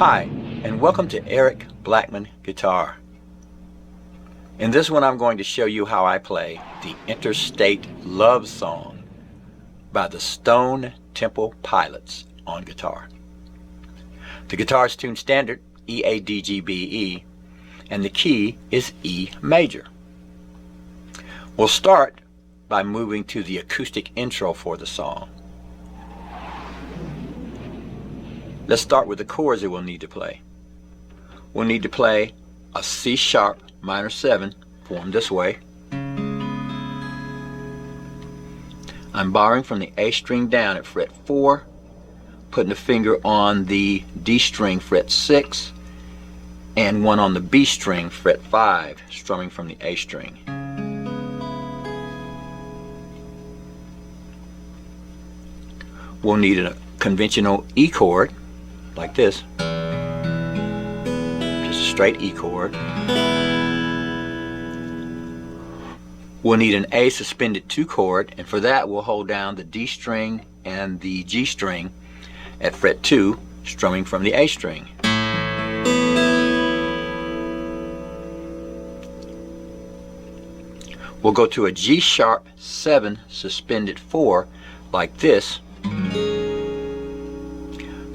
Hi, and welcome to Eric Blackman Guitar. In this one I'm going to show you how I play the Interstate Love Song by the Stone Temple Pilots on guitar. The guitar is tuned standard E-A-D-G-B-E, and the key is E major. We'll start by moving to the acoustic intro for the song. Let's start with the chords that we'll need to play. We'll need to play a C sharp minor 7 formed this way. I'm borrowing from the A string down at fret 4, putting a finger on the D string fret 6 and one on the B string fret 5, strumming from the A string. We'll need a conventional E chord like this, just a straight E chord. We'll need an A suspended 2 chord, and for that we'll hold down the D string and the G string at fret 2, strumming from the A string. We'll go to a G sharp 7 suspended 4 like this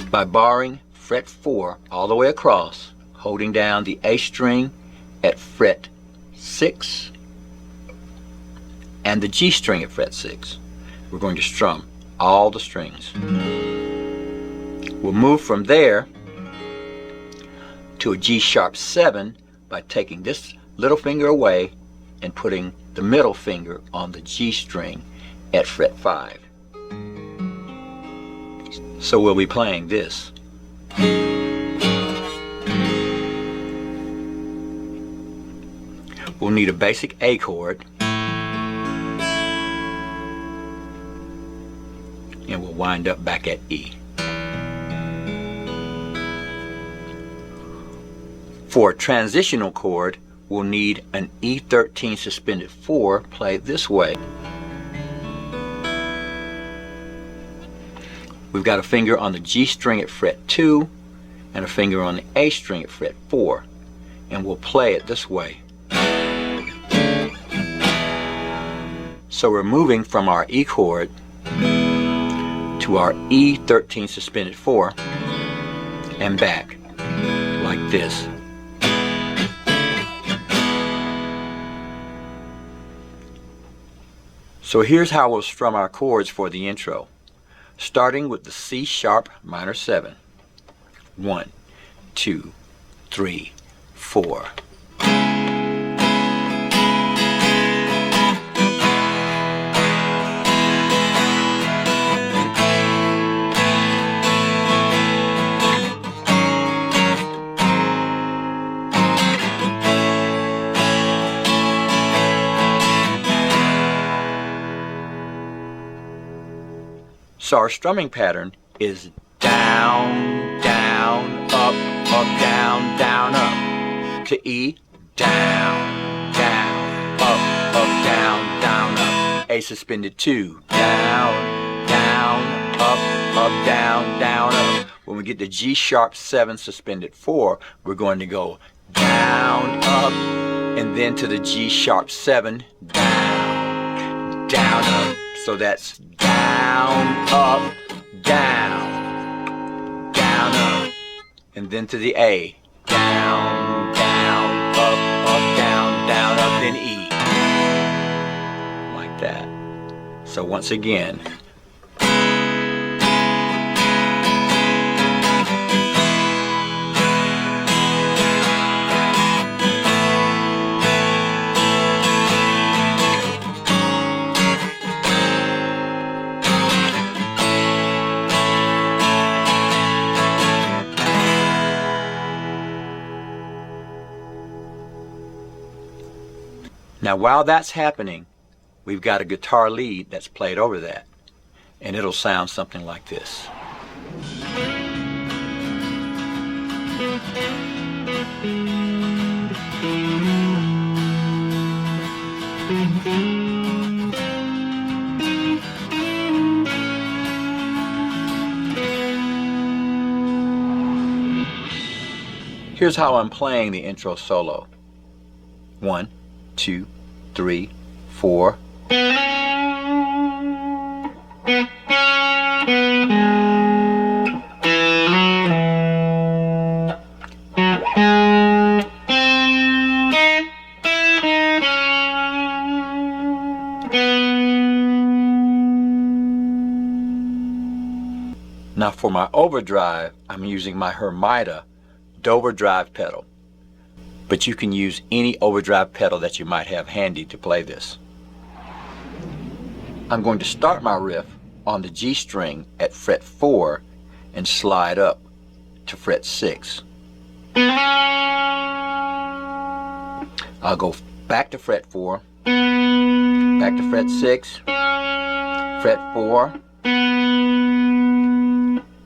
by borrowing fret 4 all the way across, holding down the A string at fret 6 and the G string at fret 6. We're going to strum all the strings. We'll move from there to a G sharp 7 by taking this little finger away and putting the middle finger on the G string at fret 5. So we'll be playing this. We'll need a basic A chord, and we'll wind up back at E. For a transitional chord, we'll need an E13 suspended 4 played this way. We've got a finger on the G string at fret 2 and a finger on the A string at fret 4, and we'll play it this way. So we're moving from our E chord to our E13 suspended 4 and back like this. So here's how we'll strum our chords for the intro, starting with the C sharp minor 7. 1, 2, 3, 4. So our strumming pattern is down, down, up, up, down, down, up, to E, down, down, up, down, down, up, A suspended 2, down, down, up, down, down, up. When we get to G sharp 7 suspended 4, we're going to go down, up, and then to the G sharp 7, down, down, up. So that's down, up, down, down, up, and then to the A, down, down, up, down, down, up, then E, like that. So once again. Now while that's happening, we've got a guitar lead that's played over that, and it'll sound something like this. Here's how I'm playing the intro solo. 1, 2, 3, 4. Now for my overdrive, I'm using my Hermida Dover drive pedal, but you can use any overdrive pedal that you might have handy to play this. I'm going to start my riff on the G string at fret 4 and slide up to fret 6. I'll go back to fret 4, back to fret 6, fret 4,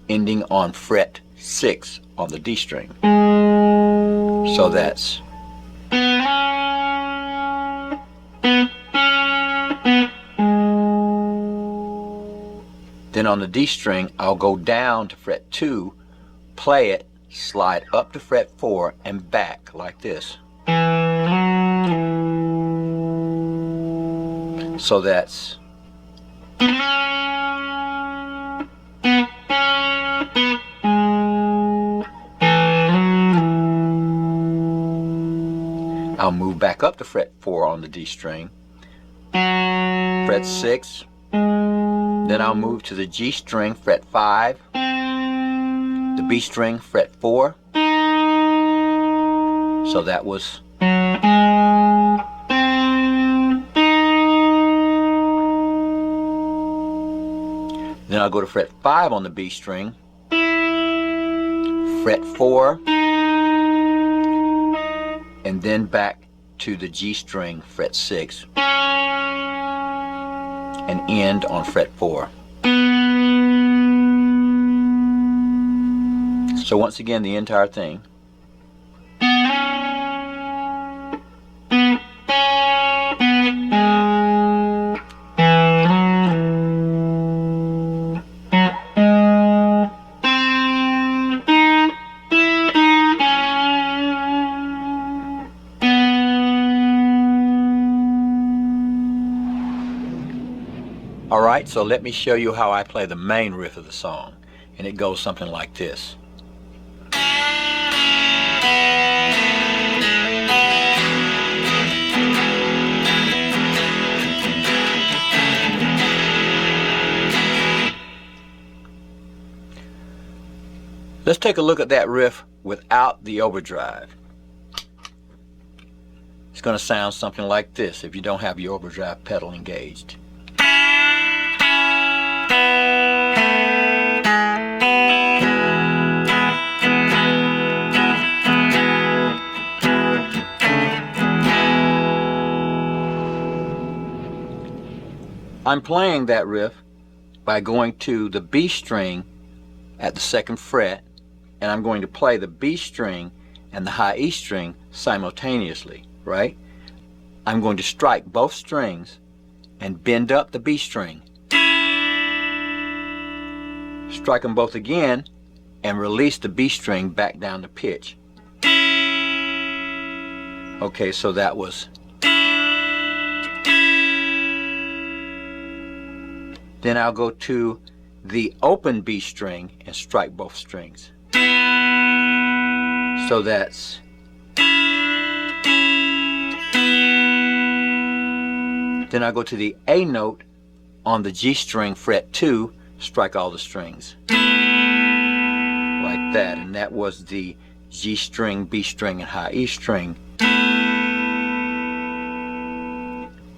ending on fret 6 on the D string. So that's then on the D string I'll go down to fret 2, play it, slide up to fret 4 and back like this. So that's I'll move back up to fret 4 on the D string, fret 6, then I'll move to the G string, fret 5, the B string, fret 4, so that was then I'll go to fret 5 on the B string, fret 4, and then back to the G string, fret 6, and end on fret 4. So once again, the entire thing. Alright, so let me show you how I play the main riff of the song, and it goes something like this. Let's take a look at that riff without the overdrive. It's going to sound something like this if you don't have your overdrive pedal engaged. I'm playing that riff by going to the B string at the 2nd fret, and I'm going to play the B string and the high E string simultaneously, right? I'm going to strike both strings and bend up the B string. Strike them both again and release the B string back down to pitch. Okay, so that was. Then I'll go to the open B string and strike both strings. So that's. Then I'll go to the A note on the G string, fret 2, strike all the strings. Like that, and that was the G string, B string, and high E string.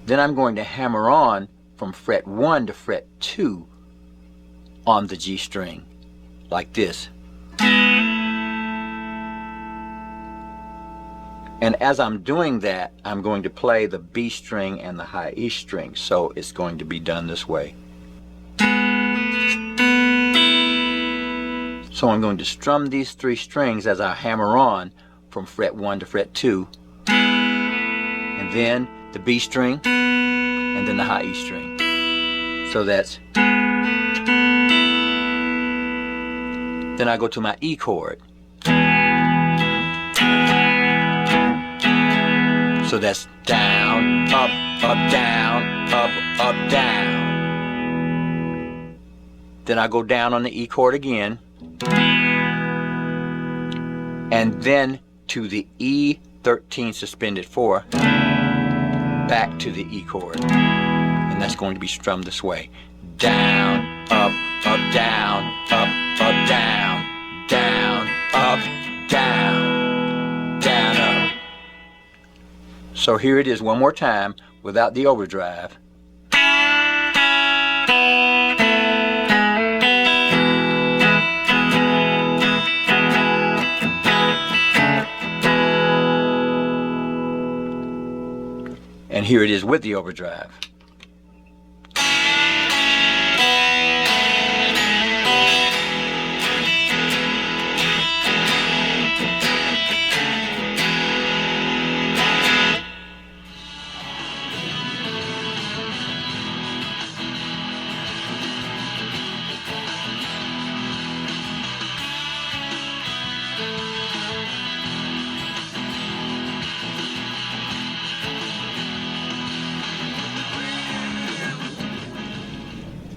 Then I'm going to hammer on from fret 1 to fret 2 on the G string, like this. And as I'm doing that, I'm going to play the B string and the high E string, so it's going to be done this way. So I'm going to strum these 3 strings as I hammer on from fret 1 to fret 2, and then the B string, and then the high E string. So that's. Then I go to my E chord. So that's down, up, down, up, down. Then I go down on the E chord again, and then to the E13 suspended 4, back to the E chord, and that's going to be strummed this way: down, up, down, up, down, down, up, down, down, up. So here it is one more time without the overdrive. And here it is with the overdrive.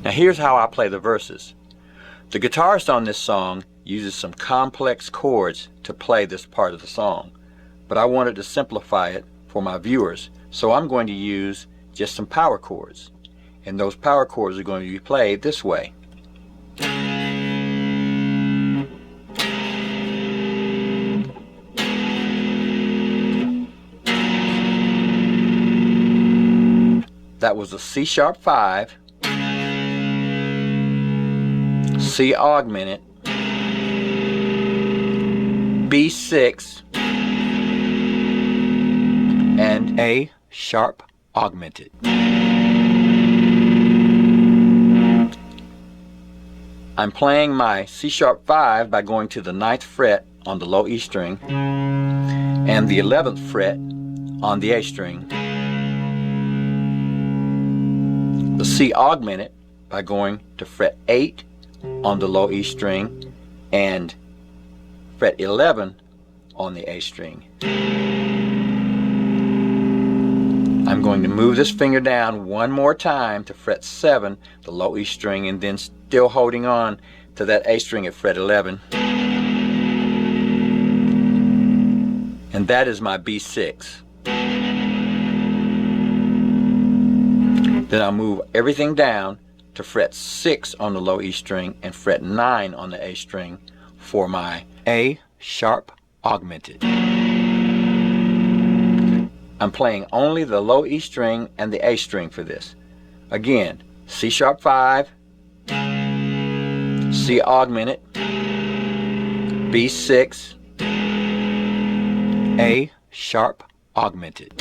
Now here's how I play the verses. The guitarist on this song uses some complex chords to play this part of the song, but I wanted to simplify it for my viewers, so I'm going to use just some power chords, and those power chords are going to be played this way. That was a C sharp 5, C augmented, B6, and A sharp augmented. I'm playing my C sharp 5 by going to the 9th fret on the low E string and the 11th fret on the A string. The C augmented by going to fret 8 on the low E string and fret 11 on the A string. I'm going to move this finger down one more time to fret 7, the low E string, and then still holding on to that A string at fret 11. And that is my B6. Then I'll move everything down to fret 6 on the low E string and fret 9 on the A string for my A sharp augmented. I'm playing only the low E string and the A string for this. Again, C sharp 5, C augmented, B6, A sharp augmented.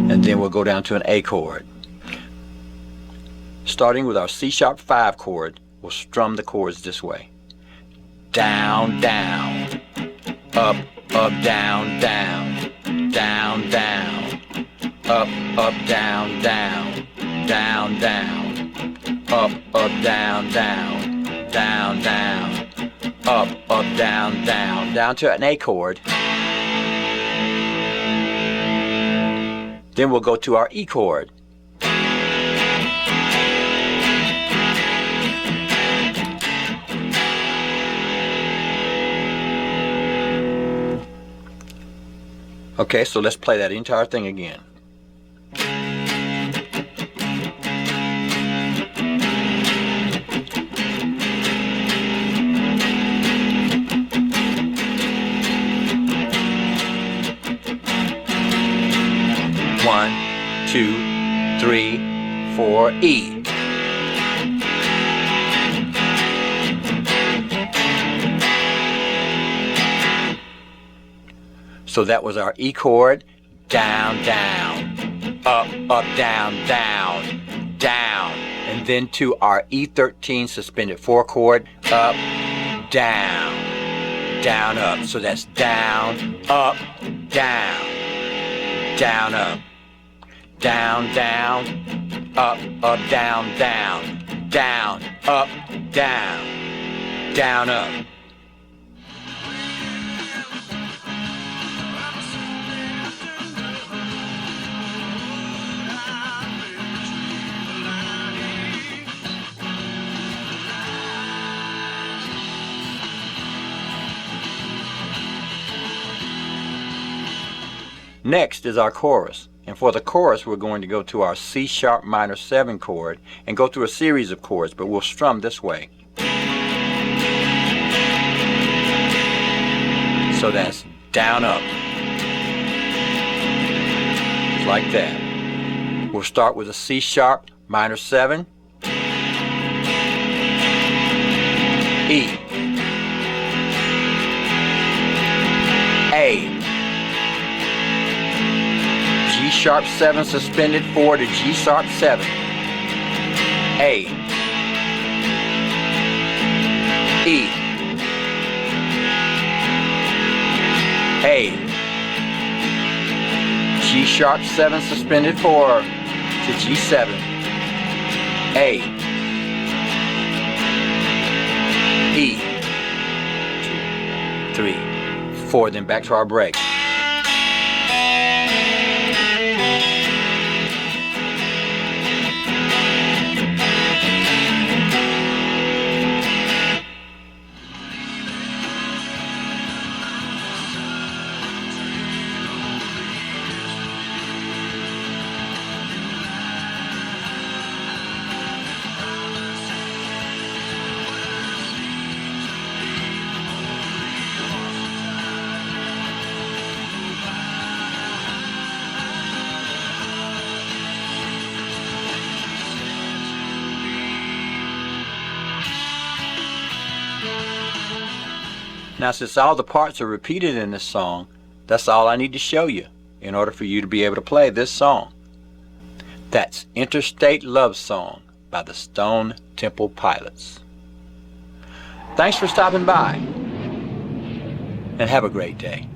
And then we'll go down to an A chord. Starting with our C sharp 5 chord, we'll strum the chords this way: down, down, up, down, down, down, down, up, down, down, down, down, up, down, down, down, down, up, down, down, down to an A chord. Then we'll go to our E chord. Okay, so let's play that entire thing again. One, 2, 3, 4, E. So that was our E chord, down, down, up, down, down, down, and then to our E13 suspended 4 chord, up, down, down, up. So that's down, up, down, down, up, down, down, up, down, down, down, up, down, down, up. Next is our chorus. And for the chorus, we're going to go to our C sharp minor 7 chord and go through a series of chords, but we'll strum this way. So that's down, up. Just like that. We'll start with a C sharp minor 7, E, A, G sharp 7 suspended 4 to G sharp 7, A, E, A, G sharp 7 suspended 4 to G7, A, E, 2, 3, 4, then back to our break. Now, since all the parts are repeated in this song, that's all I need to show you in order for you to be able to play this song. That's Interstate Love Song by the Stone Temple Pilots. Thanks for stopping by, and have a great day.